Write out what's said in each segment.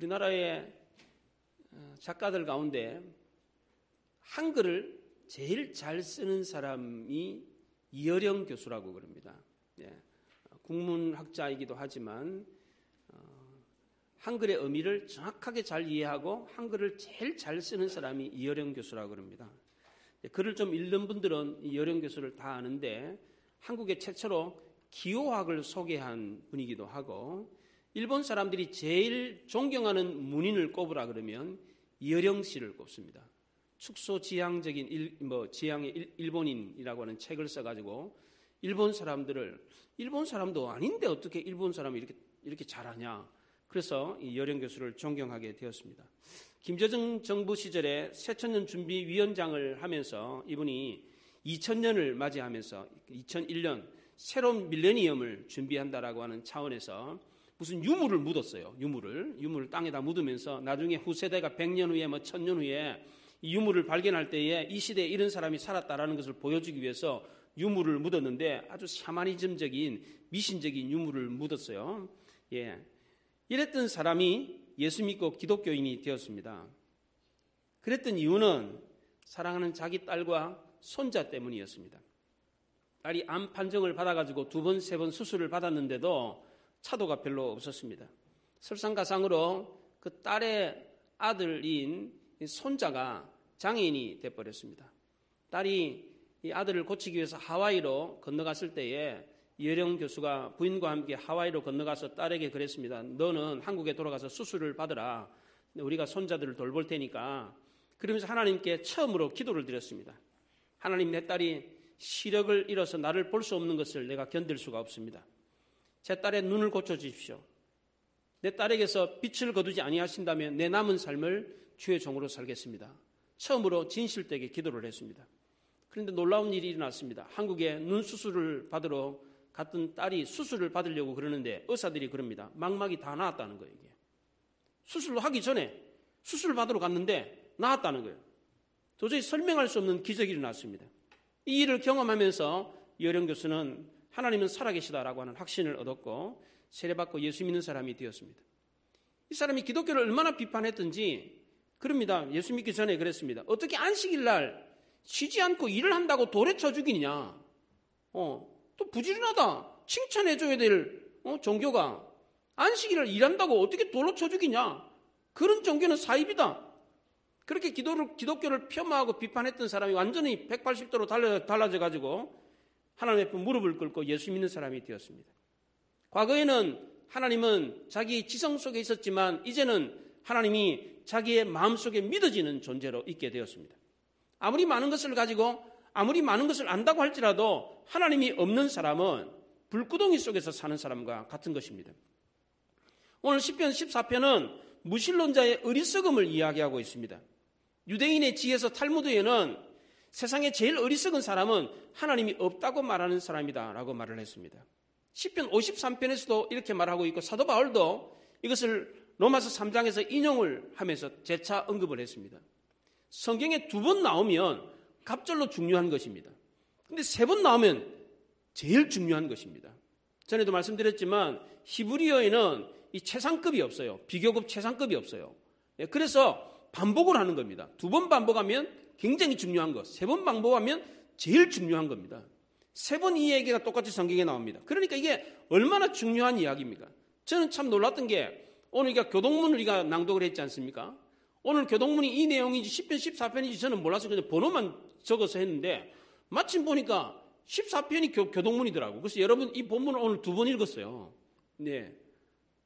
우리나라의 작가들 가운데 한글을 제일 잘 쓰는 사람이 이어령 교수라고 그럽니다. 국문학자이기도 하지만 한글의 의미를 정확하게 잘 이해하고 한글을 제일 잘 쓰는 사람이 이어령 교수라고 그럽니다. 글을 좀 읽는 분들은 이어령 교수를 다 아는데 한국의 최초로 기호학을 소개한 분이기도 하고 일본 사람들이 제일 존경하는 문인을 꼽으라 그러면 이어령 씨를 꼽습니다. 축소지향적인 지향의 일본인이라고 하는 책을 써가지고 일본 사람도 아닌데 어떻게 일본 사람이 이렇게 잘하냐. 그래서 이어령 교수를 존경하게 되었습니다. 김대중 정부 시절에 새천년 준비위원장을 하면서 이분이 2000년을 맞이하면서 2001년 새로운 밀레니엄을 준비한다라고 하는 차원에서 무슨 유물을 묻었어요. 유물을 땅에다 묻으면서 나중에 후세대가 100년 후에 1000년 후에 이 유물을 발견할 때에 이 시대에 이런 사람이 살았다라는 것을 보여주기 위해서 유물을 묻었는데 아주 샤머니즘적인 미신적인 유물을 묻었어요. 이랬던 사람이 예수 믿고 기독교인이 되었습니다. 그랬던 이유는 사랑하는 자기 딸과 손자 때문이었습니다. 딸이 암 판정을 받아가지고 2번, 3번 수술을 받았는데도 차도가 별로 없었습니다. 설상가상으로 그 딸의 아들인 손자가 장애인이 돼버렸습니다. 딸이 이 아들을 고치기 위해서 하와이로 건너갔을 때에 이어령 교수가 부인과 함께 하와이로 건너가서 딸에게 그랬습니다. 너는 한국에 돌아가서 수술을 받으라. 우리가 손자들을 돌볼 테니까. 그러면서 하나님께 처음으로 기도를 드렸습니다. 하나님, 내 딸이 시력을 잃어서 나를 볼 수 없는 것을 내가 견딜 수가 없습니다. 제 딸의 눈을 고쳐주십시오. 내 딸에게서 빛을 거두지 아니하신다면 내 남은 삶을 주의 종으로 살겠습니다. 처음으로 진실되게 기도를 했습니다. 그런데 놀라운 일이 일어났습니다. 한국에 눈 수술을 받으러 갔던 딸이 수술을 받으려고 그러는데 의사들이 그럽니다. 망막이 다 나았다는 거예요. 이게. 수술을 하기 전에 수술을 받으러 갔는데 나았다는 거예요. 도저히 설명할 수 없는 기적이 일어났습니다. 이 일을 경험하면서 이어령 교수는 하나님은 살아계시다라고 하는 확신을 얻었고 세례받고 예수 믿는 사람이 되었습니다. 이 사람이 기독교를 얼마나 비판했던지 그럽니다. 예수 믿기 전에 그랬습니다. 어떻게 안식일 날 쉬지 않고 일을 한다고 돌에 쳐 죽이느냐. 또 부지런하다. 칭찬해줘야 될 종교가 안식일을 일한다고 어떻게 돌로 쳐 죽이냐. 그런 종교는 사입이다. 그렇게 기독교를 폄하하고 비판했던 사람이 완전히 180도로 달라져가지고 하나님 앞에 무릎을 꿇고 예수 믿는 사람이 되었습니다. 과거에는 하나님은 자기 지성 속에 있었지만 이제는 하나님이 자기의 마음속에 믿어지는 존재로 있게 되었습니다. 아무리 많은 것을 가지고 아무리 많은 것을 안다고 할지라도 하나님이 없는 사람은 불구덩이 속에서 사는 사람과 같은 것입니다. 오늘 시편 14편은 무신론자의 어리석음을 이야기하고 있습니다. 유대인의 지에서 탈무드에는 세상에 제일 어리석은 사람은 하나님이 없다고 말하는 사람이다 라고 말을 했습니다. 시편 53편에서도 이렇게 말하고 있고 사도 바울도 이것을 로마서 3장에서 인용을 하면서 재차 언급을 했습니다. 성경에 2번 나오면 갑절로 중요한 것입니다. 근데 3번 나오면 제일 중요한 것입니다. 전에도 말씀드렸지만 히브리어에는 이 최상급이 없어요. 비교급 최상급이 없어요. 그래서 반복을 하는 겁니다. 2번 반복하면 굉장히 중요한 것, 3번 반복하면 제일 중요한 겁니다. 3번 이 얘기가 똑같이 성경에 나옵니다. 그러니까 이게 얼마나 중요한 이야기입니까? 저는 참 놀랐던 게 오늘 우리가 교동문을 우리가 낭독을 했지 않습니까? 오늘 교동문이 이 내용인지 10편, 14편인지 저는 몰라서 그냥 번호만 적어서 했는데 마침 보니까 14편이 교동문이더라고요. 그래서 여러분 이 본문을 오늘 2번 읽었어요. 네.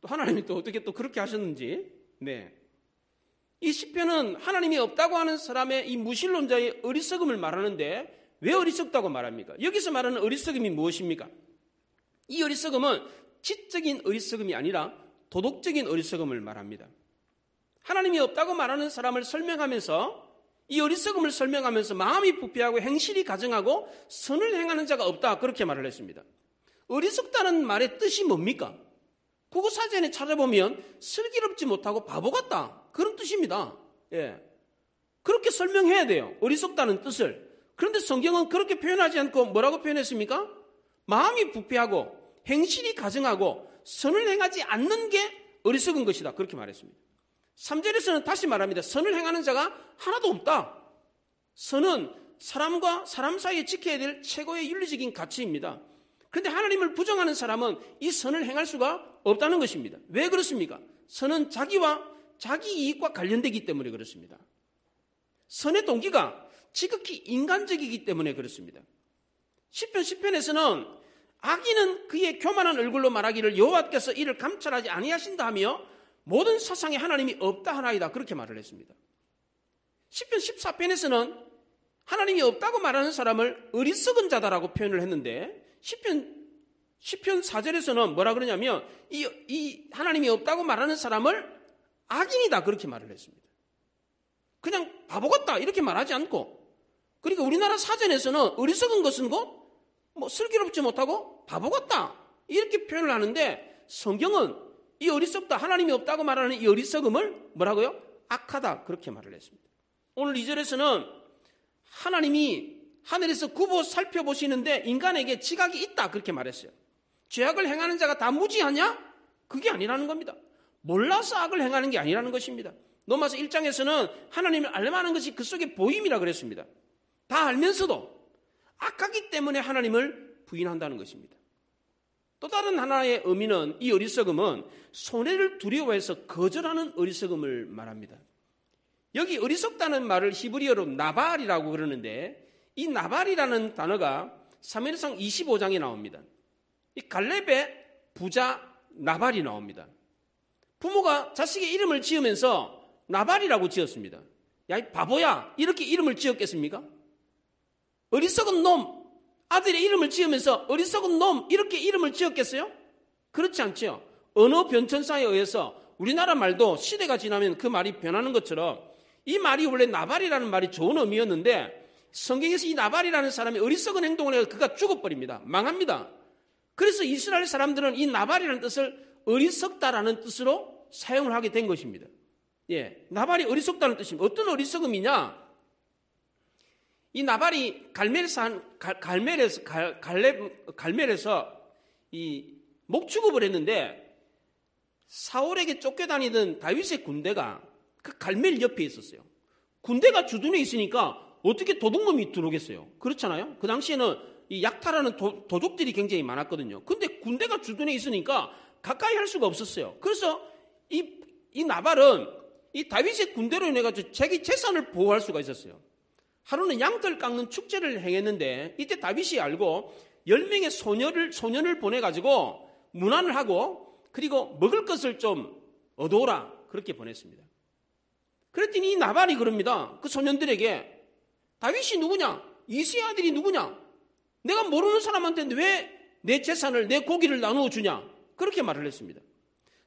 또 하나님이 또 어떻게 또 그렇게 하셨는지. 네. 이 시편은 하나님이 없다고 하는 사람의 이 무신론자의 어리석음을 말하는데 왜 어리석다고 말합니까? 여기서 말하는 어리석음이 무엇입니까? 이 어리석음은 지적인 어리석음이 아니라 도덕적인 어리석음을 말합니다. 하나님이 없다고 말하는 사람을 설명하면서 이 어리석음을 설명하면서 마음이 부패하고 행실이 가증하고 선을 행하는 자가 없다 그렇게 말을 했습니다. 어리석다는 말의 뜻이 뭡니까? 국어사전에 찾아보면 슬기롭지 못하고 바보 같다 그런 뜻입니다. 예. 그렇게 설명해야 돼요. 어리석다는 뜻을. 그런데 성경은 그렇게 표현하지 않고 뭐라고 표현했습니까? 마음이 부패하고 행실이 가증하고 선을 행하지 않는 게 어리석은 것이다 그렇게 말했습니다. 3절에서는 다시 말합니다. 선을 행하는 자가 하나도 없다. 선은 사람과 사람 사이에 지켜야 될 최고의 윤리적인 가치입니다. 그런데 하나님을 부정하는 사람은 이 선을 행할 수가 없다는 것입니다. 왜 그렇습니까? 선은 자기와 자기 이익과 관련되기 때문에 그렇습니다. 선의 동기가 지극히 인간적이기 때문에 그렇습니다. 시편 10편에서는 악인은 그의 교만한 얼굴로 말하기를 여호와께서 이를 감찰하지 아니하신다 하며 모든 사상에 하나님이 없다 하나이다 그렇게 말을 했습니다. 시편 14편에서는 하나님이 없다고 말하는 사람을 어리석은 자다라고 표현을 했는데 시편 4절에서는 뭐라 그러냐면 이 하나님이 없다고 말하는 사람을 악인이다 그렇게 말을 했습니다. 그냥 바보 같다 이렇게 말하지 않고, 그러니까 우리나라 사전에서는 어리석은 것은 곧 뭐 슬기롭지 못하고 바보 같다 이렇게 표현을 하는데, 성경은 이 어리석다, 하나님이 없다고 말하는 이 어리석음을 뭐라고요? 악하다 그렇게 말을 했습니다. 오늘 2절에서는 하나님이 하늘에서 굽어 살펴보시는데 인간에게 지각이 있다 그렇게 말했어요. 죄악을 행하는 자가 다 무지하냐? 그게 아니라는 겁니다. 몰라서 악을 행하는 게 아니라는 것입니다. 로마서 1장에서는 하나님을 알만한 것이 그 속에 보임이라 그랬습니다. 다 알면서도 악하기 때문에 하나님을 부인한다는 것입니다. 또 다른 하나의 의미는 이 어리석음은 손해를 두려워해서 거절하는 어리석음을 말합니다. 여기 어리석다는 말을 히브리어로 나발이라고 그러는데, 이 나발이라는 단어가 사무엘상 25장에 나옵니다. 이 갈렙의 부자 나발이 나옵니다. 부모가 자식의 이름을 지으면서 나발이라고 지었습니다. 야, 이 바보야 이렇게 이름을 지었겠습니까? 어리석은 놈, 아들의 이름을 지으면서 어리석은 놈 이렇게 이름을 지었겠어요? 그렇지 않죠. 언어 변천사에 의해서 우리나라 말도 시대가 지나면 그 말이 변하는 것처럼 이 말이 원래 나발이라는 말이 좋은 의미였는데, 성경에서 이 나발이라는 사람이 어리석은 행동을 해서 그가 죽어버립니다. 망합니다. 그래서 이스라엘 사람들은 이 나발이라는 뜻을 어리석다라는 뜻으로 사용을 하게 된 것입니다. 예, 나발이 어리석다는 뜻입니다. 어떤 어리석음이냐? 이 나발이 갈멜에서 이 목축업을 했는데, 사울에게 쫓겨다니던 다윗의 군대가 그 갈멜 옆에 있었어요. 군대가 주둔해 있으니까 어떻게 도둑놈이 들어오겠어요? 그렇잖아요. 그 당시에는 이 약탈하는 도적들이 굉장히 많았거든요. 근데 군대가 주둔해 있으니까 가까이 할 수가 없었어요. 그래서 이 나발은 이 다윗의 군대로 인해 가지고 자기 재산을 보호할 수가 있었어요. 하루는 양털 깎는 축제를 행했는데, 이때 다윗이 알고 10명의 소년을 보내가지고 문안을 하고, 그리고 먹을 것을 좀 얻어오라 그렇게 보냈습니다. 그랬더니 이 나발이 그럽니다. 그 소년들에게 다윗이 누구냐? 이새의 아들이 누구냐? 내가 모르는 사람한테 왜 내 재산을, 내 고기를 나누어 주냐? 그렇게 말을 했습니다.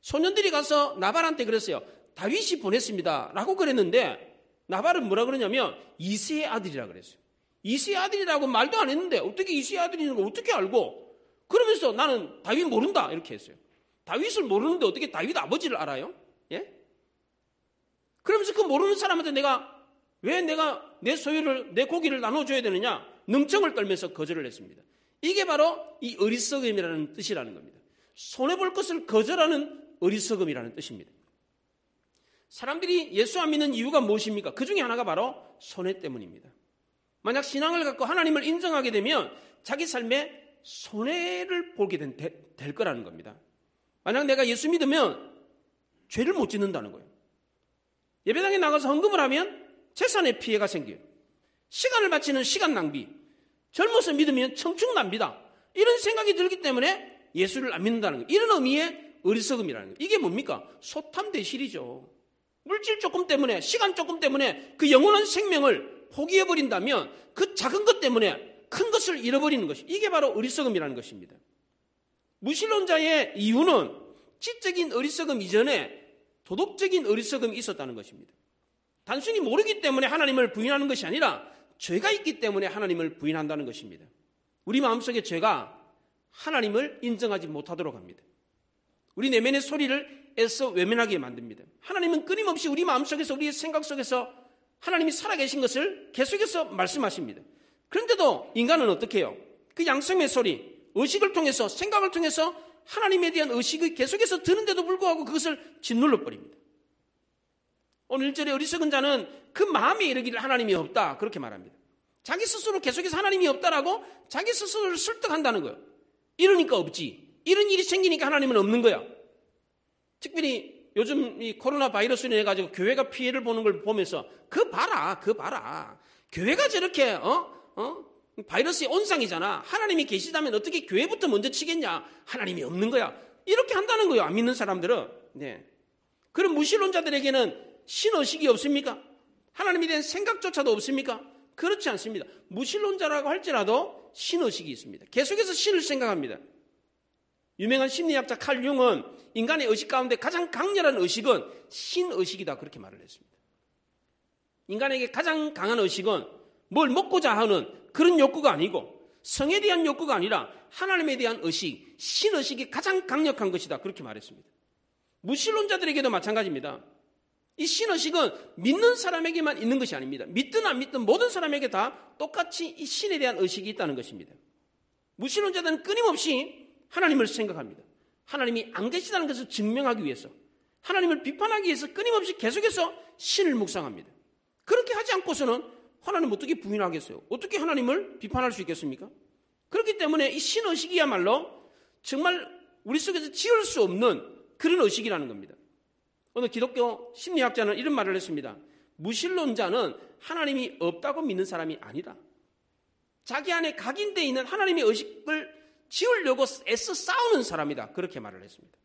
소년들이 가서 나발한테 그랬어요. 다윗이 보냈습니다 라고 그랬는데, 나발은 뭐라 그러냐면 이새의 아들이라 그랬어요. 이새의 아들이라고 말도 안 했는데 어떻게 이새의 아들이라는 걸 어떻게 알고? 그러면서 나는 다윗 모른다 이렇게 했어요. 다윗을 모르는데 어떻게 다윗 아버지를 알아요? 예? 그러면서 그 모르는 사람한테 왜 내가 내 소유를, 내 고기를 나눠줘야 되느냐? 능청을 떨면서 거절을 했습니다. 이게 바로 이 어리석음이라는 뜻이라는 겁니다. 손해볼 것을 거절하는 어리석음이라는 뜻입니다. 사람들이 예수 안 믿는 이유가 무엇입니까? 그 중에 하나가 바로 손해 때문입니다. 만약 신앙을 갖고 하나님을 인정하게 되면 자기 삶에 손해를 보게 될 거라는 겁니다. 만약 내가 예수 믿으면 죄를 못 짓는다는 거예요. 예배당에 나가서 헌금을 하면 재산에 피해가 생겨요. 시간을 바치는 시간 낭비, 젊어서 믿으면 청춘 낭비다, 이런 생각이 들기 때문에 예수를 안 믿는다는 거예요. 이런 의미의 어리석음이라는 거예요. 이게 뭡니까? 소탐대실이죠. 물질 조금 때문에, 시간 조금 때문에 그 영원한 생명을 포기해버린다면 그 작은 것 때문에 큰 것을 잃어버리는 것이, 이게 바로 어리석음이라는 것입니다. 무신론자의 이유는 지적인 어리석음 이전에 도덕적인 어리석음이 있었다는 것입니다. 단순히 모르기 때문에 하나님을 부인하는 것이 아니라 죄가 있기 때문에 하나님을 부인한다는 것입니다. 우리 마음속에 죄가 하나님을 인정하지 못하도록 합니다. 우리 내면의 소리를 애써 외면하게 만듭니다. 하나님은 끊임없이 우리 마음속에서, 우리의 생각 속에서 하나님이 살아계신 것을 계속해서 말씀하십니다. 그런데도 인간은 어떻게 해요? 그 양심의 소리, 의식을 통해서, 생각을 통해서 하나님에 대한 의식이 계속해서 드는데도 불구하고 그것을 짓눌러 버립니다. 오늘 1절에 어리석은 자는 그 마음에 이르기를 하나님이 없다 그렇게 말합니다. 자기 스스로 계속해서 하나님이 없다라고 자기 스스로를 설득한다는 거예요. 이러니까 없지. 이런 일이 생기니까 하나님은 없는 거야. 특별히 요즘 이 코로나 바이러스로 인해 가지고 교회가 피해를 보는 걸 보면서 그 봐라. 교회가 저렇게 바이러스의 온상이잖아. 하나님이 계시다면 어떻게 교회부터 먼저 치겠냐. 하나님이 없는 거야. 이렇게 한다는 거예요. 안 믿는 사람들은. 네. 그럼 무신론자들에게는 신의식이 없습니까? 하나님에 대한 생각조차도 없습니까? 그렇지 않습니다. 무신론자라고 할지라도 신의식이 있습니다. 계속해서 신을 생각합니다. 유명한 심리학자 칼 융은 인간의 의식 가운데 가장 강렬한 의식은 신의식이다 그렇게 말을 했습니다. 인간에게 가장 강한 의식은 뭘 먹고자 하는 그런 욕구가 아니고 성에 대한 욕구가 아니라 하나님에 대한 의식, 신의식이 가장 강력한 것이다 그렇게 말했습니다. 무신론자들에게도 마찬가지입니다. 이 신의식은 믿는 사람에게만 있는 것이 아닙니다. 믿든 안 믿든 모든 사람에게 다 똑같이 이 신에 대한 의식이 있다는 것입니다. 무신론자들은 끊임없이 하나님을 생각합니다. 하나님이 안 계시다는 것을 증명하기 위해서, 하나님을 비판하기 위해서 끊임없이 계속해서 신을 묵상합니다. 그렇게 하지 않고서는 하나님 어떻게 부인하겠어요? 어떻게 하나님을 비판할 수 있겠습니까? 그렇기 때문에 이 신의식이야말로 정말 우리 속에서 지울 수 없는 그런 의식이라는 겁니다. 오늘 기독교 심리학자는 이런 말을 했습니다. 무신론자는 하나님이 없다고 믿는 사람이 아니다. 자기 안에 각인되어 있는 하나님의 의식을 지우려고 애써 싸우는 사람이다. 그렇게 말을 했습니다.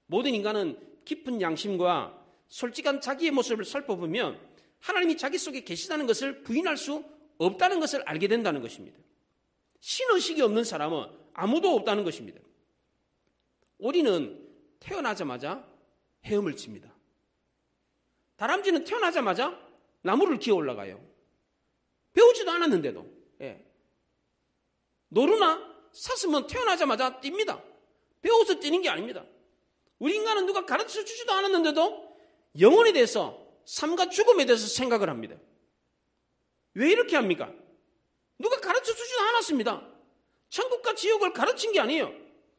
모든 인간은 깊은 양심과 솔직한 자기의 모습을 살펴보면 하나님이 자기 속에 계시다는 것을 부인할 수 없다는 것을 알게 된다는 것입니다. 신의식이 없는 사람은 아무도 없다는 것입니다. 오리는 태어나자마자 헤엄을 칩니다. 다람쥐는 태어나자마자 나무를 기어 올라가요. 배우지도 않았는데도. 노루나 사슴은 태어나자마자 뜁니다. 배워서 뛰는 게 아닙니다. 우리 인간은 누가 가르쳐 주지도 않았는데도 영혼에 대해서, 삶과 죽음에 대해서 생각을 합니다. 왜 이렇게 합니까? 누가 가르쳐 주지도 않았습니다. 천국과 지옥을 가르친 게 아니에요.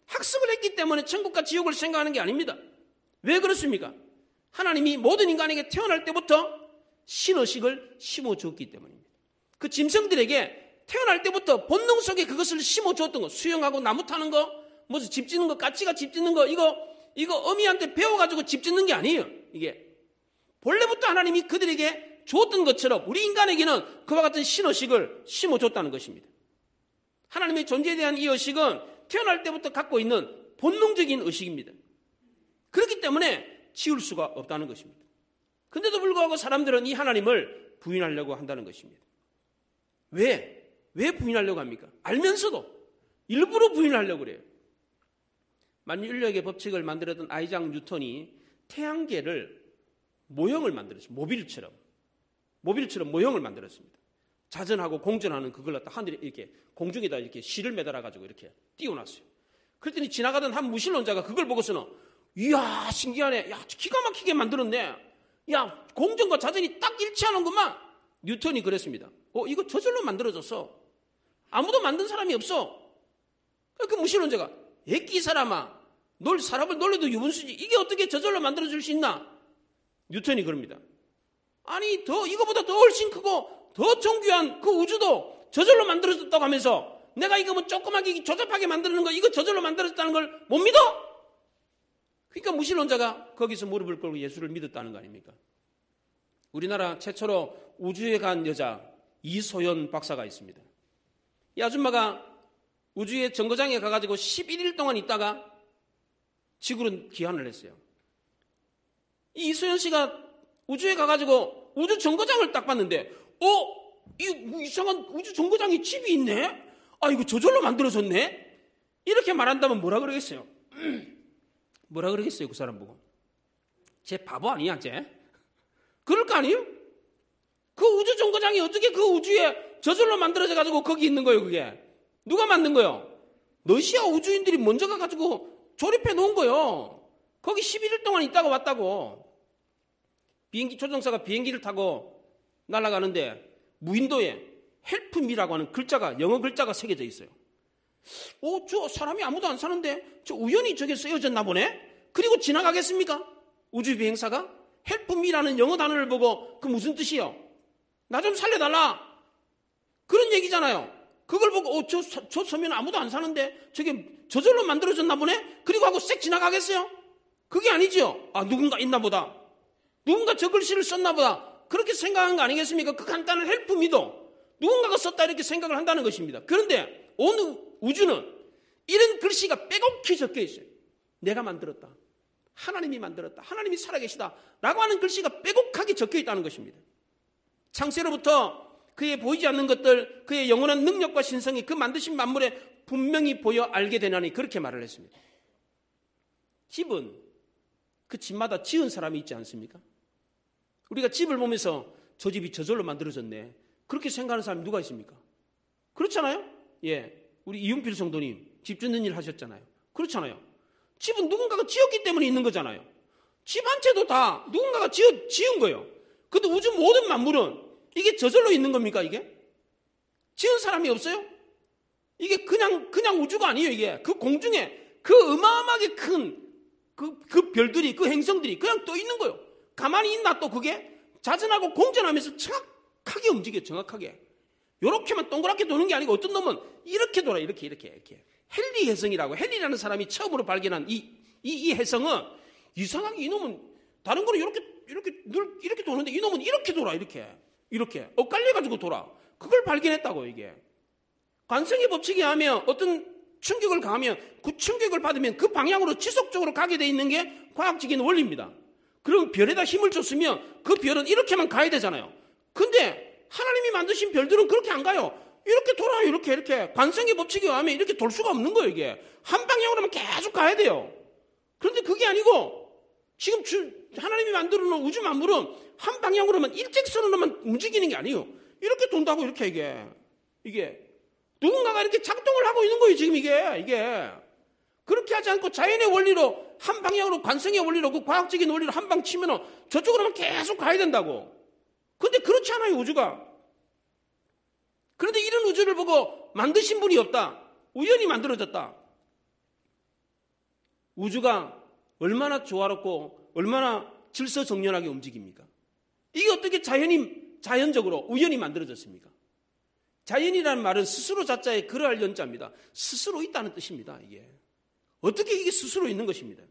학습을 했기 때문에 천국과 지옥을 생각하는 게 아닙니다. 왜 그렇습니까? 하나님이 모든 인간에게 태어날 때부터 신의식을 심어주었기 때문입니다. 그 짐승들에게 태어날 때부터 본능 속에 그것을 심어주었던 거, 수영하고 나무 타는 거, 무슨 집 짓는 거, 까치가 집 짓는 거, 이거 어미한테 배워가지고 집 짓는 게 아니에요. 이게 본래부터 하나님이 그들에게 주었던 것처럼 우리 인간에게는 그와 같은 신의식을 심어줬다는 것입니다. 하나님의 존재에 대한 이 의식은 태어날 때부터 갖고 있는 본능적인 의식입니다. 그렇기 때문에 지울 수가 없다는 것입니다. 그런데도 불구하고 사람들은 이 하나님을 부인하려고 한다는 것입니다. 왜 부인하려고 합니까? 알면서도 일부러 부인하려고 그래요. 만유인력의 법칙을 만들었던 아이작 뉴턴이 태양계를 모형을 만들었어요. 모빌처럼 모형을 만들었습니다. 자전하고 공전하는 그걸 갖다 하늘에 이렇게 공중에다 이렇게 실을 매달아가지고 이렇게 띄워놨어요. 그랬더니 지나가던 한 무신론자가 그걸 보고서는 이야 신기하네. 야 기가 막히게 만들었네. 야 공전과 자전이 딱 일치하는구만. 뉴턴이 그랬습니다. 이거 저절로 만들어졌어. 아무도 만든 사람이 없어. 그 무신론자가 애끼 사람아 널 사람을 놀려도 유분수지. 이게 어떻게 저절로 만들어질 수 있나? 뉴턴이 그럽니다. 아니 이거보다 더 훨씬 크고 더 정교한 그 우주도 저절로 만들어졌다고 하면서 내가 이거 뭐 조그맣게 조잡하게 만드는 거 이거 저절로 만들어졌다는 걸 못 믿어? 그러니까 무신론자가 거기서 무릎을 꿇고 예수를 믿었다는 거 아닙니까? 우리나라 최초로 우주에 간 여자 이소연 박사가 있습니다. 이 아줌마가 우주의 정거장에 가가지고 11일 동안 있다가 지구로 귀환을 했어요. 이 이소연 씨가 우주에 가가지고 우주 정거장을 딱 봤는데 이 이상한 우주 정거장에 집이 있네? 이거 저절로 만들어졌네? 이렇게 말한다면 뭐라 그러겠어요? 뭐라 그러겠어요 그 사람 보고? 쟤 바보 아니야 쟤? 그럴 거 아니에요? 그 우주 정거장이 어떻게 그 우주에 저절로 만들어져가지고 거기 있는 거예요 그게? 누가 만든 거예요? 러시아 우주인들이 먼저 가가지고 조립해 놓은 거예요. 거기 11일 동안 있다가 왔다고. 비행기 조종사가 비행기를 타고 날아가는데 무인도에 헬프미라고 하는 글자가 영어 글자가 새겨져 있어요. 저 사람이 아무도 안 사는데 저 우연히 저게 쓰여졌나 보네? 그리고 지나가겠습니까? 우주 비행사가? help me라는 영어 단어를 보고 그 무슨 뜻이요? 나 좀 살려달라. 그런 얘기잖아요. 그걸 보고 저 서면 아무도 안 사는데 저게 저절로 만들어졌나 보네? 그리고 하고 쓱 지나가겠어요? 그게 아니죠. 아, 누군가 있나 보다. 누군가 저 글씨를 썼나 보다. 그렇게 생각한 거 아니겠습니까? 그 간단한 help me도 누군가가 썼다 이렇게 생각을 한다는 것입니다. 그런데 온 우주는 이런 글씨가 빼곡히 적혀 있어요. 내가 만들었다. 하나님이 만들었다. 하나님이 살아계시다. 라고 하는 글씨가 빼곡하게 적혀 있다는 것입니다. 창세로부터 그의 보이지 않는 것들, 그의 영원한 능력과 신성이 그 만드신 만물에 분명히 보여 알게 되나니 그렇게 말을 했습니다. 집은 그 집마다 지은 사람이 있지 않습니까? 우리가 집을 보면서 저 집이 저절로 만들어졌네. 그렇게 생각하는 사람이 누가 있습니까? 그렇잖아요? 예. 우리 이윤필 성도님 집 짓는 일 하셨잖아요. 그렇잖아요. 집은 누군가가 지었기 때문에 있는 거잖아요. 집 한 채도 다 누군가가 지은 거예요. 근데 우주 모든 만물은 이게 저절로 있는 겁니까, 이게? 지은 사람이 없어요? 이게 그냥 우주가 아니에요, 이게. 그 공중에 그 어마어마하게 큰 그 별들이, 그 행성들이 그냥 떠 있는 거예요. 가만히 있나 또 그게? 자전하고 공전하면서 정확하게 움직여요, 정확하게. 요렇게만 동그랗게 도는 게 아니고 어떤 놈은 이렇게 돌아요, 이렇게. 헨리 혜성이라고, 헨리라는 사람이 처음으로 발견한 이 혜성은 이상하게 이놈은 다른 거는 이렇게 도는데 이놈은 이렇게 돌아, 이렇게 엇갈려가지고 돌아. 그걸 발견했다고. 이게 관성의 법칙에 하면 어떤 충격을 가하면 그 충격을 받으면 그 방향으로 지속적으로 가게 돼 있는 게 과학적인 원리입니다. 그럼 별에다 힘을 줬으면 그 별은 이렇게만 가야 되잖아요. 근데 하나님이 만드신 별들은 그렇게 안 가요. 이렇게 돌아요. 이렇게 관성의 법칙에 의하면 이렇게 돌 수가 없는 거예요. 이게 한 방향으로만 계속 가야 돼요. 그런데 그게 아니고 지금 하나님이 만들어 놓은 우주 만물은 한 방향으로만 일직선으로만 움직이는 게 아니에요. 이렇게 돈다고 이게 누군가가 이렇게 작동을 하고 있는 거예요. 지금 이게 그렇게 하지 않고 자연의 원리로 한 방향으로, 관성의 원리로, 그 과학적인 원리로 한 방 치면은 저쪽으로만 계속 가야 된다고. 근데 그렇지 않아요, 우주가. 그런데 이런 우주를 보고 만드신 분이 없다. 우연히 만들어졌다. 우주가 얼마나 조화롭고 얼마나 질서정연하게 움직입니까? 이게 어떻게 자연적으로 우연히 만들어졌습니까? 자연이라는 말은 스스로 자자에 그러할 연자입니다. 스스로 있다는 뜻입니다. 이게 어떻게 이게 스스로 있는 것입니다.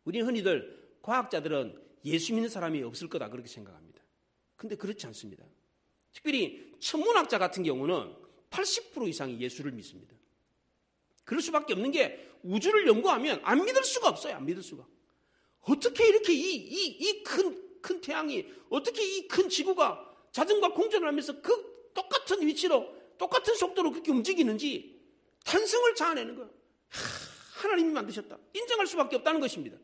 우리 흔히들 과학자들은 예수 믿는 사람이 없을 거다 그렇게 생각합니다. 근데 그렇지 않습니다. 특별히 천문학자 같은 경우는 80% 이상이 예수를 믿습니다. 그럴 수밖에 없는 게 우주를 연구하면 안 믿을 수가 없어요. 안 믿을 수가. 어떻게 이렇게 이 큰 태양이, 어떻게 이 큰 지구가 자전과 공전을 하면서 그 똑같은 위치로 똑같은 속도로 그렇게 움직이는지 탄성을 자아내는 거예요. 하나님이 만드셨다. 인정할 수밖에 없다는 것입니다.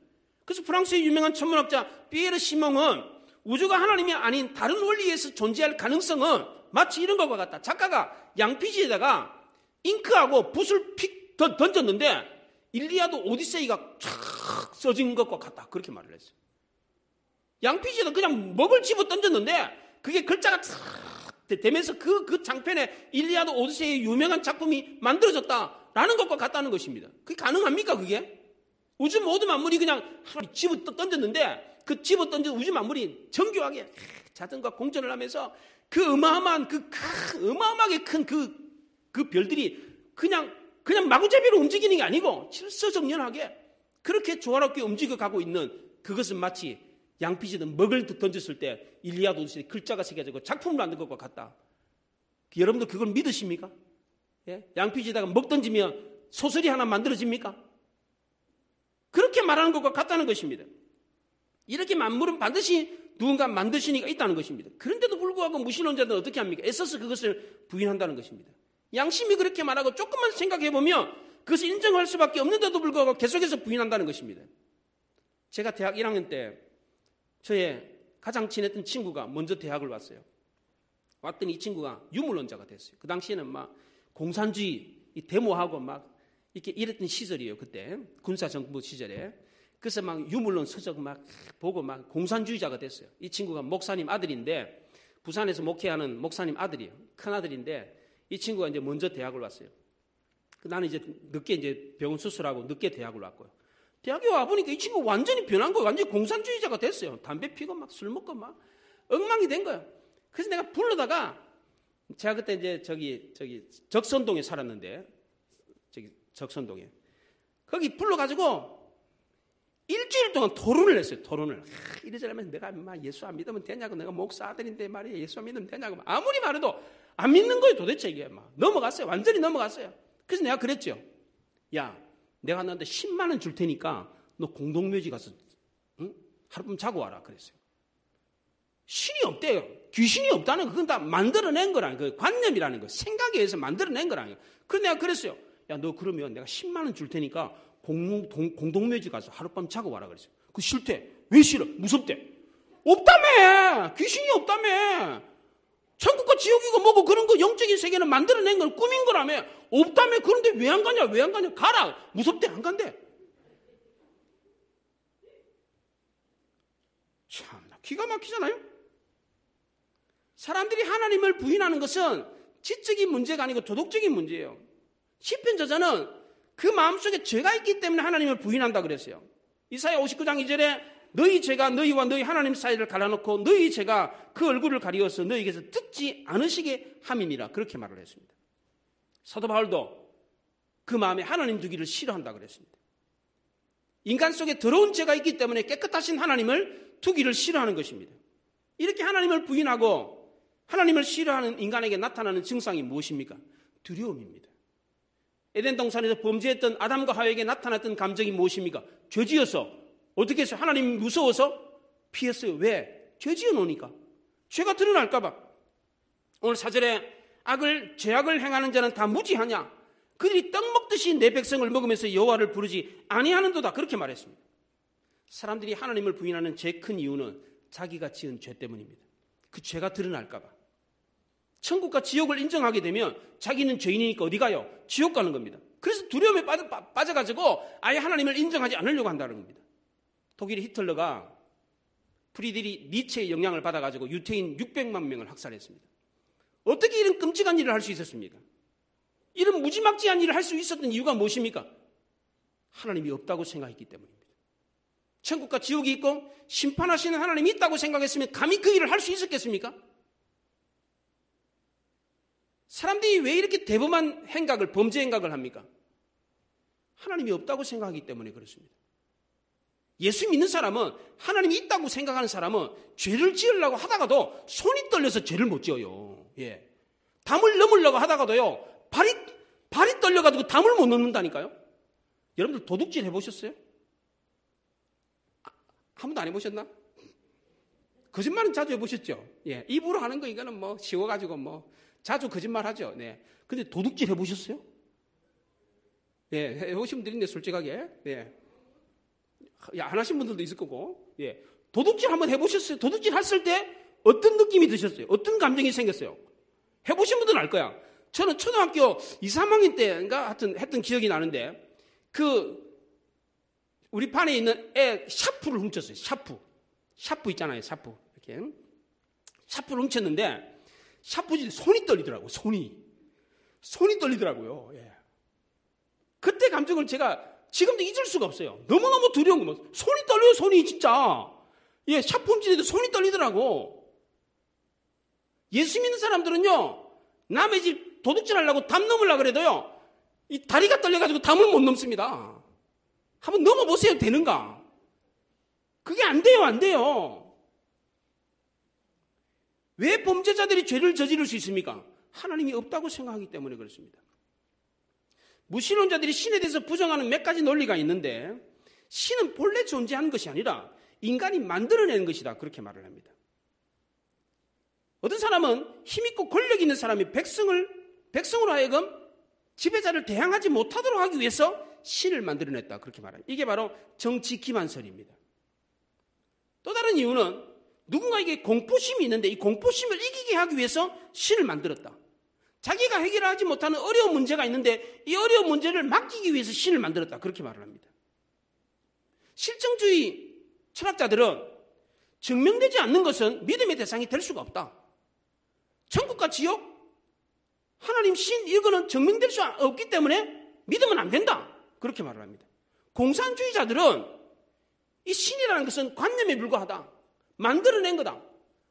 그래서 프랑스의 유명한 천문학자 피에르 시몽은 우주가 하나님이 아닌 다른 원리에서 존재할 가능성은 마치 이런 것과 같다. 작가가 양피지에다가 잉크하고 붓을 픽 던졌는데 일리아드 오디세이가 촥 써진 것과 같다. 그렇게 말을 했어요. 양피지에다 그냥 먹을 집어 던졌는데 그게 글자가 촥 되면서 그 장편에 일리아드 오디세이의 유명한 작품이 만들어졌다라는 것과 같다는 것입니다. 그게 가능합니까, 그게? 우주 모든 만물이 그냥 집어 던졌는데 그 집어 던진 우주 만물이 정교하게 자전과 공전을 하면서 그 어마어마한 어마어마하게 큰 그 별들이 그냥 마구잡이로 움직이는 게 아니고 질서정연하게 그렇게 조화롭게 움직여가고 있는 그것은 마치 양피지는 먹을 던졌을 때 일리아드 오디세이 글자가 새겨지고 작품을 만든 것과 같다. 여러분들 그걸 믿으십니까? 예? 양피지에다가 먹 던지면 소설이 하나 만들어집니까? 그렇게 말하는 것과 같다는 것입니다. 이렇게 만물은 반드시 누군가 만드신 이가 있다는 것입니다. 그런데도 불구하고 무신론자들은 어떻게 합니까? 애써서 그것을 부인한다는 것입니다. 양심이 그렇게 말하고 조금만 생각해보면 그것을 인정할 수밖에 없는데도 불구하고 계속해서 부인한다는 것입니다. 제가 대학 1학년 때 저의 가장 친했던 친구가 먼저 대학을 왔어요. 왔더니 이 친구가 유물론자가 됐어요. 그 당시에는 막 공산주의 데모하고 막 이렇게 이랬던 시절이에요. 그때 군사정부 시절에. 그래서 막 유물론 서적 막 보고 막 공산주의자가 됐어요. 이 친구가 목사님 아들인데 부산에서 목회하는 목사님 아들이에요. 큰 아들인데 이 친구가 이제 먼저 대학을 왔어요. 나는 이제 늦게 이제 병원 수술하고 늦게 대학을 왔고요. 대학에 와보니까 이 친구 완전히 변한 거예요. 완전히 공산주의자가 됐어요. 담배 피고 막 술 먹고 막 엉망이 된 거예요. 그래서 내가 불러다가 제가 그때 이제 저기 적선동에 살았는데, 저기 적선동에 거기 불러가지고 일주일 동안 토론을 했어요. 토론을. 이러저러면 내가 예수 안 믿으면 되냐고, 내가 목사 아들인데 말이야 예수 안 믿으면 되냐고, 아무리 말해도 안 믿는 거예요. 도대체 이게 막 넘어갔어요. 완전히 넘어갔어요. 그래서 내가 그랬죠. 야, 내가 너한테 10만 원 줄 테니까 너 공동묘지 가서 하룻밤 자고 와라 그랬어요. 신이 없대요. 귀신이 없다는 거, 그건 다 만들어낸 거라는 거, 관념이라는 거, 생각에 의해서 만들어낸 거라는 거. 그래서 내가 그랬어요. 야, 너 그러면 내가 10만 원 줄 테니까 공동묘지 가서 하룻밤 자고 와라 그랬어요. 그 싫대. 왜 싫어? 무섭대. 없다며. 귀신이 없다며. 천국과 지옥이고 뭐고 그런 거, 영적인 세계는 만들어낸 걸, 꾸민 거라며. 없다며. 그런데 왜 안 가냐? 왜 안 가냐? 가라. 무섭대. 안 간대. 참나 기가 막히잖아요. 사람들이 하나님을 부인하는 것은 지적인 문제가 아니고 도덕적인 문제예요. 시편 저자는 그 마음속에 죄가 있기 때문에 하나님을 부인한다 그랬어요. 이사야 59장 2절에 너희 죄가 너희와 너희 하나님 사이를 갈라놓고 너희 죄가 그 얼굴을 가리워서 너희에게서 듣지 않으시게 함이니라, 그렇게 말을 했습니다. 사도 바울도 그 마음에 하나님 두기를 싫어한다 그랬습니다. 인간 속에 더러운 죄가 있기 때문에 깨끗하신 하나님을 두기를 싫어하는 것입니다. 이렇게 하나님을 부인하고 하나님을 싫어하는 인간에게 나타나는 증상이 무엇입니까? 두려움입니다. 에덴 동산에서 범죄했던 아담과 하와에게 나타났던 감정이 무엇입니까? 죄지어서 어떻게 했어요? 하나님이 무서워서 피했어요. 왜? 죄지어 놓으니까. 죄가 드러날까 봐. 오늘 4절에 죄악을 행하는 자는 다 무지하냐? 그들이 떡 먹듯이 내 백성을 먹으면서 여호와를 부르지 아니하는도다, 그렇게 말했습니다. 사람들이 하나님을 부인하는 제일 큰 이유는 자기가 지은 죄 때문입니다. 그 죄가 드러날까 봐. 천국과 지옥을 인정하게 되면 자기는 죄인이니까 어디 가요? 지옥 가는 겁니다. 그래서 두려움에 빠져가지고 아예 하나님을 인정하지 않으려고 한다는 겁니다. 독일의 히틀러가 프리드리히 니체의 영향을 받아가지고 유태인 600만 명을 학살했습니다. 어떻게 이런 끔찍한 일을 할 수 있었습니까? 이런 무지막지한 일을 할 수 있었던 이유가 무엇입니까? 하나님이 없다고 생각했기 때문입니다. 천국과 지옥이 있고 심판하시는 하나님이 있다고 생각했으면 감히 그 일을 할 수 있었겠습니까? 사람들이 왜 이렇게 대범한 행각을, 범죄 행각을 합니까? 하나님이 없다고 생각하기 때문에 그렇습니다. 예수 믿는 사람은, 하나님이 있다고 생각하는 사람은 죄를 지으려고 하다가도 손이 떨려서 죄를 못 지어요. 예. 담을 넘으려고 하다가도요, 발이 떨려가지고 담을 못 넘는다니까요. 여러분들 도둑질 해보셨어요? 한 번도 안 해보셨나? 거짓말은 자주 해보셨죠? 예. 입으로 하는 거 이거는 뭐 쉬워가지고 뭐 자주 거짓말 하죠. 네. 근데 도둑질 해보셨어요? 예. 해보신 분들인데 솔직하게. 예. 안 하신 분들도 있을 거고. 예. 도둑질 한번 해보셨어요? 도둑질 했을 때 어떤 느낌이 드셨어요? 어떤 감정이 생겼어요? 해보신 분들은 알 거야. 저는 초등학교 2, 3학년 때인가 하여튼 했던 기억이 나는데, 우리 반에 있는 애 샤프를 훔쳤어요. 샤프 있잖아요. 샤프. 이렇게. 샤프를 훔쳤는데, 샤프질이 손이 떨리더라고요. 손이 떨리더라고요. 예. 그때 감정을 제가 지금도 잊을 수가 없어요. 너무너무 두려운 거. 손이 떨려요. 손이 진짜. 예, 샤프 훔치는데 손이 떨리더라고. 예수 믿는 사람들은요, 남의 집 도둑질 하려고 담 넘으려고 그래도요, 이 다리가 떨려가지고 담을 못 넘습니다. 한번 넘어보세요. 되는가? 그게 안 돼요. 왜 범죄자들이 죄를 저지를 수 있습니까? 하나님이 없다고 생각하기 때문에 그렇습니다. 무신론자들이 신에 대해서 부정하는 몇 가지 논리가 있는데, 신은 본래 존재한 것이 아니라 인간이 만들어낸 것이다, 그렇게 말을 합니다. 어떤 사람은 힘있고 권력 있는 사람이 백성으로 하여금 지배자를 대항하지 못하도록 하기 위해서 신을 만들어냈다, 그렇게 말합니다. 이게 바로 정치 기만설입니다. 또 다른 이유는 누군가에게 공포심이 있는데 이 공포심을 이기게 하기 위해서 신을 만들었다. 자기가 해결하지 못하는 어려운 문제가 있는데 이 어려운 문제를 맡기기 위해서 신을 만들었다, 그렇게 말을 합니다. 실증주의 철학자들은 증명되지 않는 것은 믿음의 대상이 될 수가 없다. 천국과 지옥, 하나님, 신, 이거는 증명될 수 없기 때문에 믿으면 안 된다, 그렇게 말을 합니다. 공산주의자들은 이 신이라는 것은 관념에 불과하다. 만들어낸 거다.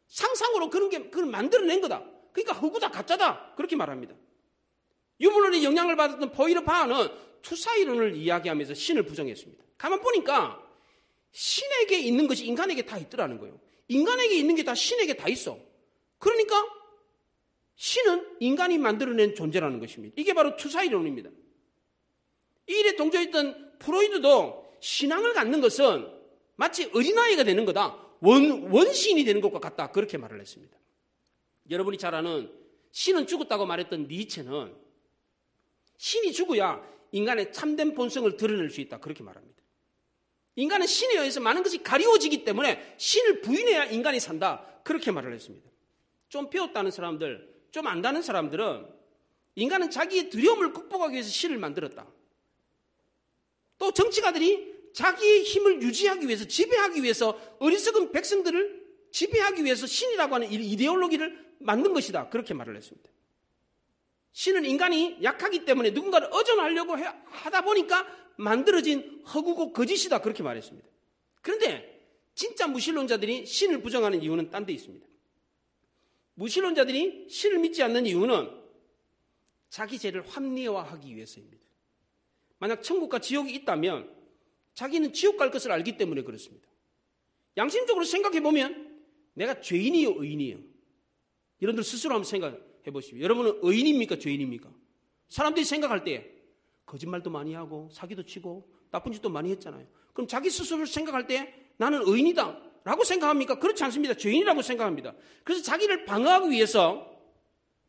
상상으로 그걸 만들어낸 거다. 그러니까 허구다, 가짜다. 그렇게 말합니다. 유물론의 영향을 받았던 포이르파하는 투사이론을 이야기하면서 신을 부정했습니다. 가만 보니까 신에게 있는 것이 인간에게 다 있더라는 거예요. 인간에게 있는 게 다 신에게 다 있어. 그러니까 신은 인간이 만들어낸 존재라는 것입니다. 이게 바로 투사이론입니다. 이 일에 동조했던 프로이드도 신앙을 갖는 것은 마치 어린아이가 되는 거다. 원시인이 되는 것과 같다. 그렇게 말을 했습니다. 여러분이 잘 아는 신은 죽었다고 말했던 니체는 신이 죽어야 인간의 참된 본성을 드러낼 수 있다. 그렇게 말합니다. 인간은 신에 의해서 많은 것이 가리워지기 때문에 신을 부인해야 인간이 산다. 그렇게 말을 했습니다. 좀 배웠다는 사람들, 좀 안다는 사람들은 인간은 자기의 두려움을 극복하기 위해서 신을 만들었다. 또 정치가들이 자기의 힘을 유지하기 위해서, 지배하기 위해서 어리석은 백성들을 지배하기 위해서 신이라고 하는 이데올로기를 만든 것이다. 그렇게 말을 했습니다. 신은 인간이 약하기 때문에 누군가를 의존하려고 하다 보니까 만들어진 허구고 거짓이다. 그렇게 말했습니다. 그런데 진짜 무신론자들이 신을 부정하는 이유는 딴 데 있습니다. 무신론자들이 신을 믿지 않는 이유는 자기 죄를 합리화하기 위해서입니다. 만약 천국과 지옥이 있다면 자기는 지옥 갈 것을 알기 때문에 그렇습니다. 양심적으로 생각해 보면 내가 죄인이요, 의인이요? 여러분들 스스로 한번 생각해 보십시오. 여러분은 의인입니까, 죄인입니까? 사람들이 생각할 때 거짓말도 많이 하고 사기도 치고 나쁜 짓도 많이 했잖아요. 그럼 자기 스스로를 생각할 때 나는 의인이다 라고 생각합니까? 그렇지 않습니다. 죄인이라고 생각합니다. 그래서 자기를 방어하기 위해서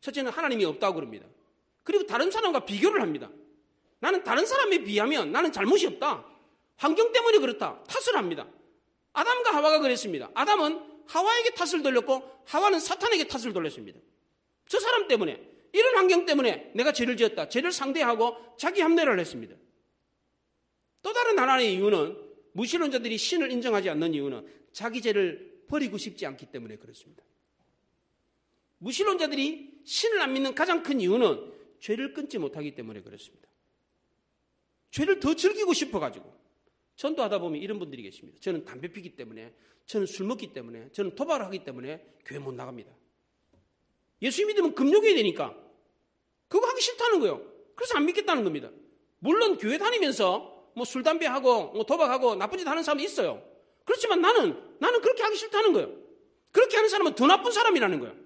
첫째는 하나님이 없다고 그럽니다. 그리고 다른 사람과 비교를 합니다. 나는 다른 사람에 비하면 나는 잘못이 없다. 환경 때문에 그렇다. 탓을 합니다. 아담과 하와가 그랬습니다. 아담은 하와에게 탓을 돌렸고 하와는 사탄에게 탓을 돌렸습니다. 저 사람 때문에, 이런 환경 때문에 내가 죄를 지었다. 죄를 상대하고 자기 합리화를 했습니다. 또 다른 하나의 이유는, 무신론자들이 신을 인정하지 않는 이유는 자기 죄를 버리고 싶지 않기 때문에 그렇습니다. 무신론자들이 신을 안 믿는 가장 큰 이유는 죄를 끊지 못하기 때문에 그렇습니다. 죄를 더 즐기고 싶어가지고 전도하다 보면 이런 분들이 계십니다. 저는 담배 피기 때문에, 저는 술 먹기 때문에, 저는 도박을 하기 때문에 교회 못 나갑니다. 예수 믿으면 금욕해야 되니까 그거 하기 싫다는 거예요. 그래서 안 믿겠다는 겁니다. 물론 교회 다니면서 뭐 술, 담배하고 뭐 도박하고 나쁜 짓 하는 사람도 있어요. 그렇지만 나는 그렇게 하기 싫다는 거예요. 그렇게 하는 사람은 더 나쁜 사람이라는 거예요.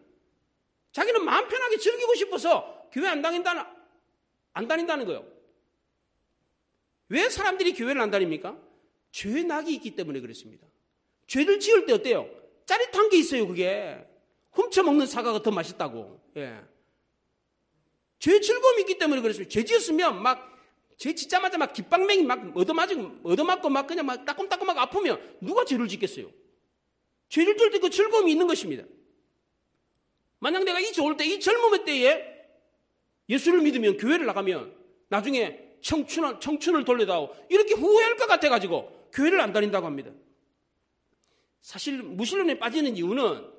자기는 마음 편하게 즐기고 싶어서 교회 안 다닌다는 거예요. 왜 사람들이 교회를 안 다닙니까? 죄의 낙이 있기 때문에 그렇습니다. 죄를 지을 때 어때요? 짜릿한 게 있어요. 그게 훔쳐먹는 사과가 더 맛있다고. 예. 죄의 즐거움이 있기 때문에 그렇습니다. 죄 지었으면 죄 짓자마자 깃방맹이 얻어맞고 그냥 따끔따끔하고 아프면 누가 죄를 짓겠어요? 죄를 지을 때 그 즐거움이 있는 것입니다. 만약 내가 이 좋을 때, 이 젊음의 때에 예수를 믿으면, 교회를 나가면 나중에 청춘을 돌려다오 이렇게 후회할 것 같아가지고 교회를 안 다닌다고 합니다. 사실 무신론에 빠지는 이유는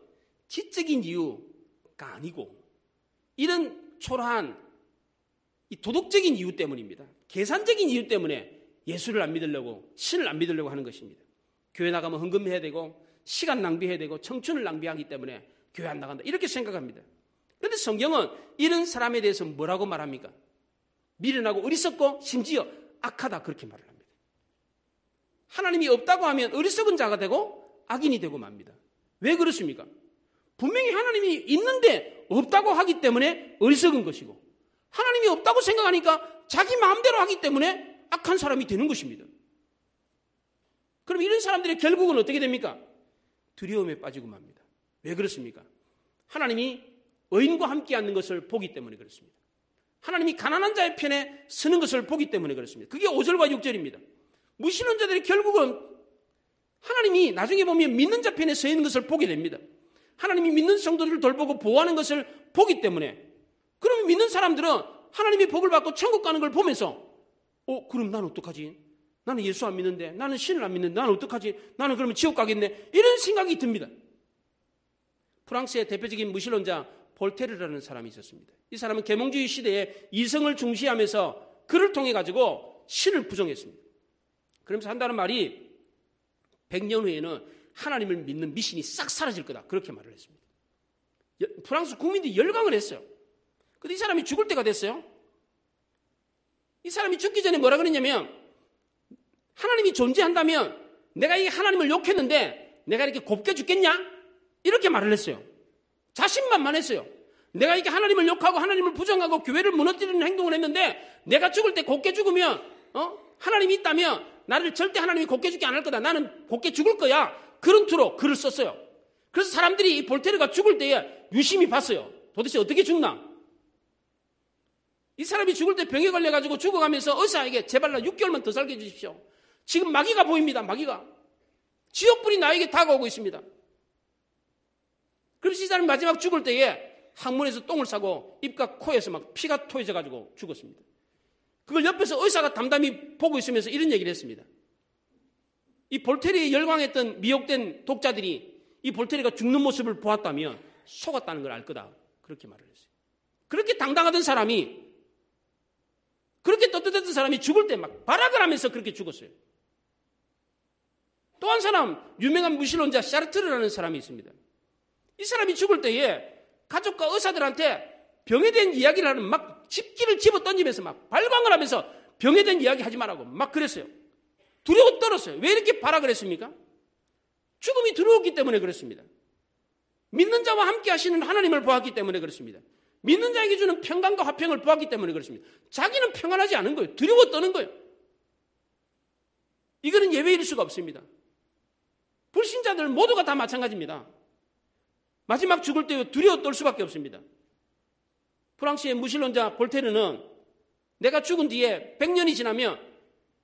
지적인 이유가 아니고 이런 초라한 이 도덕적인 이유 때문입니다. 계산적인 이유 때문에 예수를 안 믿으려고, 신을 안 믿으려고 하는 것입니다. 교회 나가면 헌금해야 되고 시간 낭비해야 되고 청춘을 낭비하기 때문에 교회 안 나간다 이렇게 생각합니다. 그런데 성경은 이런 사람에 대해서 뭐라고 말합니까? 미련하고 어리석고 심지어 악하다 그렇게 말을 합니다. 하나님이 없다고 하면 어리석은 자가 되고 악인이 되고 맙니다. 왜 그렇습니까? 분명히 하나님이 있는데 없다고 하기 때문에 어리석은 것이고, 하나님이 없다고 생각하니까 자기 마음대로 하기 때문에 악한 사람이 되는 것입니다. 그럼 이런 사람들의 결국은 어떻게 됩니까? 두려움에 빠지고 맙니다. 왜 그렇습니까? 하나님이 의인과 함께 하는 것을 보기 때문에 그렇습니다. 하나님이 가난한 자의 편에 서는 것을 보기 때문에 그렇습니다. 그게 5절과 6절입니다. 무신론자들이 결국은 하나님이 나중에 보면 믿는 자 편에 서 있는 것을 보게 됩니다. 하나님이 믿는 성도들을 돌보고 보호하는 것을 보기 때문에, 그러면 믿는 사람들은 하나님의 복을 받고 천국 가는 걸 보면서 그럼 나는 어떡하지? 나는 예수 안 믿는데, 나는 신을 안 믿는데 나는 어떡하지? 나는 그러면 지옥 가겠네? 이런 생각이 듭니다. 프랑스의 대표적인 무신론자 볼테르라는 사람이 있었습니다. 이 사람은 계몽주의 시대에 이성을 중시하면서 그를 통해 가지고 신을 부정했습니다. 그러면서 한다는 말이 100년 후에는 하나님을 믿는 미신이 싹 사라질 거다. 그렇게 말을 했습니다. 프랑스 국민들이 열광을 했어요. 근데 이 사람이 죽을 때가 됐어요. 이 사람이 죽기 전에 뭐라 그랬냐면 하나님이 존재한다면 내가 이 하나님을 욕했는데 내가 이렇게 곱게 죽겠냐? 이렇게 말을 했어요. 자신만만했어요. 내가 이렇게 하나님을 욕하고 하나님을 부정하고 교회를 무너뜨리는 행동을 했는데 내가 죽을 때 곱게 죽으면 하나님이 있다면 나를 절대 하나님이 곱게 죽게 안 할 거다. 나는 곱게 죽을 거야. 그런 투로 글을 썼어요. 그래서 사람들이 이 볼테르가 죽을 때에 유심히 봤어요. 도대체 어떻게 죽나? 이 사람이 죽을 때 병에 걸려가지고 죽어가면서 의사에게 제발 나 6개월만 더 살게 해주십시오. 지금 마귀가 보입니다. 마귀가. 지옥불이 나에게 다가오고 있습니다. 그래서 이 사람이 마지막 죽을 때에 항문에서 똥을 싸고 입과 코에서 막 피가 토해져가지고 죽었습니다. 그걸 옆에서 의사가 담담히 보고 있으면서 이런 얘기를 했습니다. 이 볼테르에 열광했던 미혹된 독자들이 이 볼테르가 죽는 모습을 보았다면 속았다는 걸 알 거다. 그렇게 말을 했어요. 그렇게 당당하던 사람이, 그렇게 떳떳했던 사람이 죽을 때 막 발악을 하면서 그렇게 죽었어요. 또 한 사람, 유명한 무신론자 샤르트르라는 사람이 있습니다. 이 사람이 죽을 때에 가족과 의사들한테 병에 대한 이야기를 하는 막 집기를 집어 던지면서 막 발광을 하면서 병에 대한 이야기 하지 말라고 막 그랬어요. 두려워 떨었어요. 왜 이렇게 발악을 했습니까? 죽음이 두려웠기 때문에 그렇습니다. 믿는 자와 함께 하시는 하나님을 보았기 때문에 그렇습니다. 믿는 자에게 주는 평강과 화평을 보았기 때문에 그렇습니다. 자기는 평안하지 않은 거예요. 두려워 떠는 거예요. 이거는 예외일 수가 없습니다. 불신자들 모두가 다 마찬가지입니다. 마지막 죽을 때 두려워 떨 수밖에 없습니다. 프랑스의 무신론자 볼테르는 내가 죽은 뒤에 100년이 지나면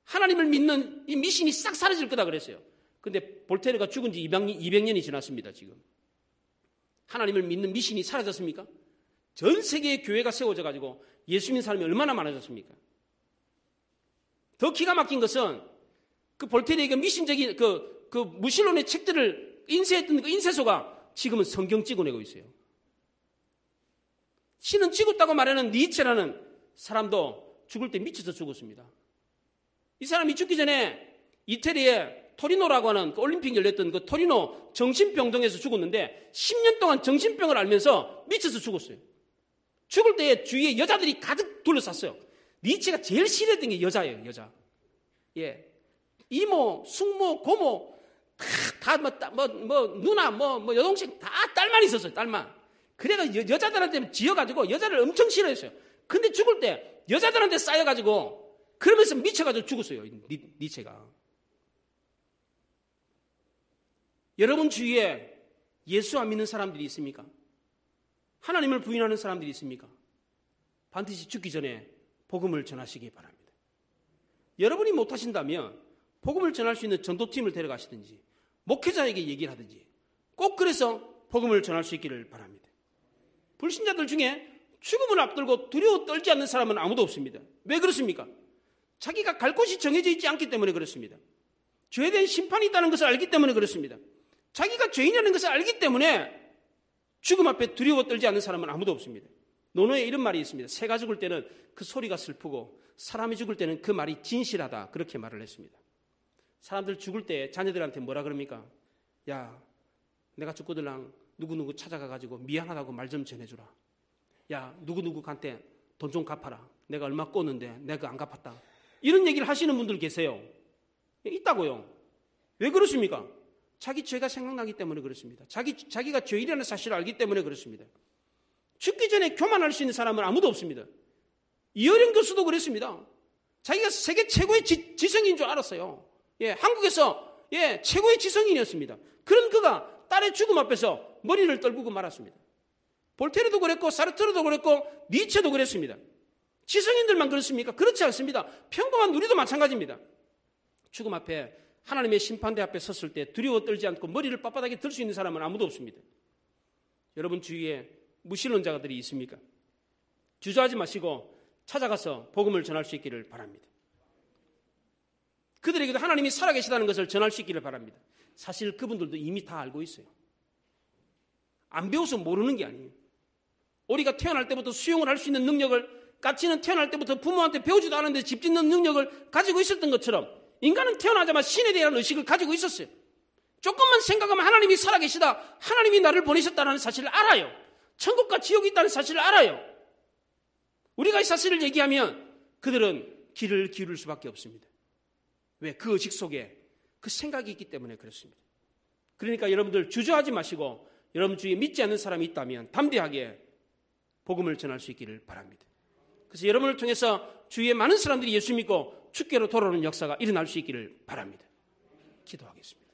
하나님을 믿는 이 미신이 싹 사라질 거다 그랬어요. 근데 볼테르가 죽은 지 200년이 지났습니다. 지금 하나님을 믿는 미신이 사라졌습니까? 전 세계의 교회가 세워져 가지고 예수 믿는 사람이 얼마나 많아졌습니까? 더 기가 막힌 것은 그 볼테르의 미신적인 그 무신론의 책들을 인쇄했던 그 인쇄소가 지금은 성경 찍어내고 있어요. 신은 찍었다고 말하는 니체라는 사람도 죽을 때 미쳐서 죽었습니다. 이 사람이 죽기 전에 이태리의 토리노라고 하는 그 올림픽 열렸던 그 토리노 정신병동에서 죽었는데 10년 동안 정신병을 앓면서 미쳐서 죽었어요. 죽을 때 주위에 여자들이 가득 둘러쌌어요. 니체가 제일 싫어했던 게 여자예요, 여자. 예. 이모, 숙모, 고모, 누나, 여동생 다 딸만 있었어요, 딸만. 그래가 여자들한테 지어가지고 여자를 엄청 싫어했어요. 근데 죽을 때 여자들한테 쌓여가지고 그러면서 미쳐가지고 죽었어요, 니체가. 여러분 주위에 예수 안 믿는 사람들이 있습니까? 하나님을 부인하는 사람들이 있습니까? 반드시 죽기 전에 복음을 전하시기 바랍니다. 여러분이 못하신다면 복음을 전할 수 있는 전도팀을 데려가시든지 목회자에게 얘기를 하든지 꼭 그래서 복음을 전할 수 있기를 바랍니다. 불신자들 중에 죽음을 앞두고 두려워 떨지 않는 사람은 아무도 없습니다. 왜 그렇습니까? 자기가 갈 곳이 정해져 있지 않기 때문에 그렇습니다. 죄에 대한 심판이 있다는 것을 알기 때문에 그렇습니다. 자기가 죄인이라는 것을 알기 때문에 죽음 앞에 두려워 떨지 않는 사람은 아무도 없습니다. 논어에 이런 말이 있습니다. 새가 죽을 때는 그 소리가 슬프고 사람이 죽을 때는 그 말이 진실하다. 그렇게 말을 했습니다. 사람들 죽을 때 자녀들한테 뭐라 그럽니까? 야, 내가 죽고들랑 누구누구 찾아가가지고 미안하다고 말 좀 전해주라. 야, 누구누구한테 돈 좀 갚아라. 내가 얼마 꿨는데 내가 안 갚았다. 이런 얘기를 하시는 분들 계세요. 있다고요. 왜 그렇습니까? 자기 죄가 생각나기 때문에 그렇습니다. 자기가 죄인이라는 사실을 알기 때문에 그렇습니다. 죽기 전에 교만할 수 있는 사람은 아무도 없습니다. 이어령 교수도 그랬습니다. 자기가 세계 최고의 지성인인 줄 알았어요. 예, 한국에서 최고의 지성인이었습니다. 그런 그가 딸의 죽음 앞에서 머리를 떨구고 말았습니다. 볼테르도 그랬고 사르트르도 그랬고 니체도 그랬습니다. 지성인들만 그렇습니까? 그렇지 않습니다. 평범한 우리도 마찬가지입니다. 죽음 앞에 하나님의 심판대 앞에 섰을 때 두려워 떨지 않고 머리를 빳빳하게 들 수 있는 사람은 아무도 없습니다. 여러분 주위에 무신론자들이 있습니까? 주저하지 마시고 찾아가서 복음을 전할 수 있기를 바랍니다. 그들에게도 하나님이 살아계시다는 것을 전할 수 있기를 바랍니다. 사실 그분들도 이미 다 알고 있어요. 안 배워서 모르는 게 아니에요. 우리가 태어날 때부터 수용을 할 수 있는 능력을 까치는 태어날 때부터 부모한테 배우지도 않았는데 집 짓는 능력을 가지고 있었던 것처럼 인간은 태어나자마자 신에 대한 의식을 가지고 있었어요. 조금만 생각하면 하나님이 살아계시다, 하나님이 나를 보내셨다는 사실을 알아요. 천국과 지옥이 있다는 사실을 알아요. 우리가 이 사실을 얘기하면 그들은 귀를 기울일 수밖에 없습니다. 왜? 그 의식 속에 그 생각이 있기 때문에 그렇습니다. 그러니까 여러분들 주저하지 마시고 여러분 주위에 믿지 않는 사람이 있다면 담대하게 복음을 전할 수 있기를 바랍니다. 그래서 여러분을 통해서 주위에 많은 사람들이 예수 믿고 주께로 돌아오는 역사가 일어날 수 있기를 바랍니다. 기도하겠습니다.